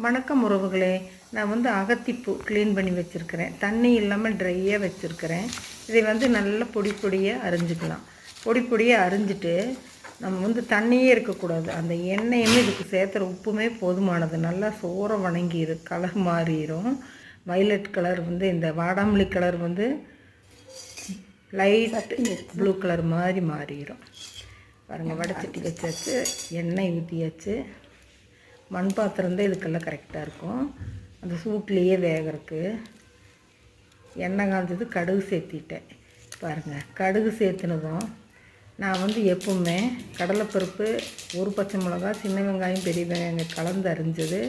வணக்கம் உறவுகளே. நான் வந்து அகத்திப்பூ க்ளீன் பண்ணி வச்சுருக்கிறேன். தண்ணி இல்லாமல் ட்ரையாக வச்சுருக்கிறேன். இதை வந்து நல்லா பொடி பொடியாக அரிஞ்சிக்கலாம். பொடி பொடியாக அரிஞ்சிட்டு நம்ம வந்து தண்ணியே இருக்கக்கூடாது. அந்த எண்ணெயுமே இதுக்கு சேர்த்துற உப்புமே போதுமானது. நல்லா சோற வணங்கிடும், கலர் மாறிடும். வைலட் கலர் வந்து இந்த வாடாமல்லி கலர் வந்து லைட் ப்ளூ கலர் மாதிரி மாறிடும். பாருங்கள், வடைச்சட்டி வச்சாச்சு, எண்ணெய் ஊற்றியாச்சு. மண் பாத்திரம் தான் இதுக்கெல்லாம் கரெக்டாக இருக்கும். அந்த சூட்லேயே வேகிறதுக்கு எண்ணெய் காய்ஞ்சது, கடுகு சேர்த்திட்டேன். பாருங்கள், கடுகு சேர்த்துனதும் நான் வந்து எப்பவுமே கடலைப்பருப்பு, ஒரு பச்சை மிளகா, சின்ன வெங்காயம், பெரிய வெங்காயம் கலந்து அரிஞ்சது,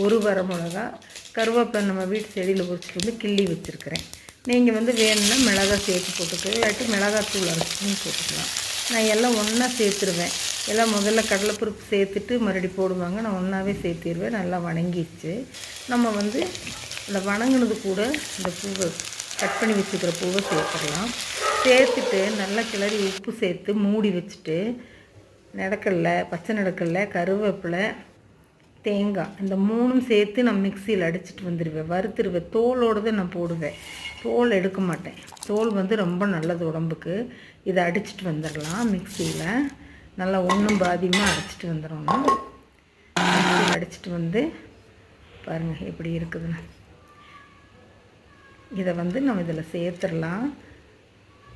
ஒரு வர மிளகா, கருவேப்பிலை நம்ம வீட்டு செடியில் உரிச்சிட்டு வந்து கிள்ளி வச்சுருக்கிறேன். நீங்கள் வந்து வேணும்னா மிளகாய் சேர்த்து போட்டுக்கலாம், இல்லாட்டி மிளகாத்தூள் அரைச்சின்னு போட்டுக்கலாம். நான் எல்லாம் ஒன்றா சேர்த்துருவேன். எல்லாம் முதல்ல கடலைப்பருப்பு சேர்த்துட்டு மறுபடி போடுவாங்க. நான் ஒன்றாவே சேர்த்திடுவேன். நல்லா வணங்கிடுச்சு. நம்ம வந்து இந்த வணங்கினது கூட இந்த பூவை கட் பண்ணி வச்சுக்கிற பூவை சேர்த்துடலாம். சேர்த்துட்டு நல்லா கிளறி உப்பு சேர்த்து மூடி வச்சுட்டு நடக்கடலை, பச்சை நடக்கடலை, கருவேப்பிலை, தேங்காய் இந்த மூணும் சேர்த்து நான் மிக்சியில் அடிச்சுட்டு வந்துடுவேன். வறுத்துருவேன். தோலோடு தான் நான் போடுவேன். தோல் எடுக்க மாட்டேன். தோல் வந்து ரொம்ப நல்லது உடம்புக்கு. இதை அடிச்சுட்டு வந்துடலாம். மிக்சியில் நல்லா ஒன்றும் பாதியமாக அடிச்சுட்டு வந்துடணும். மிக்சியில் அடிச்சுட்டு வந்து பாருங்கள் எப்படி இருக்குதுன்னு. இதை வந்து நம்ம இதில் சேர்த்துடலாம்.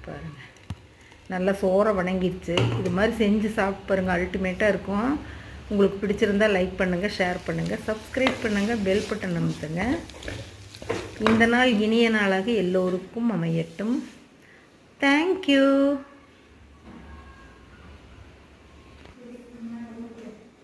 பாருங்கள், நல்லா சோற வணங்கிடுச்சு. இது மாதிரி செஞ்சு சாப்பிட்டு பாருங்கள், அல்டிமேட்டாக இருக்கும். உங்களுக்கு பிடிச்சிருந்தால் லைக் பண்ணுங்கள், ஷேர் பண்ணுங்கள், சப்ஸ்கிரைப் பண்ணுங்கள், பெல் பட்டன் அமுத்துங்க. இந்த நாள் இனிய நாளாக எல்லோருக்கும் அமையட்டும். தேங்க்யூ.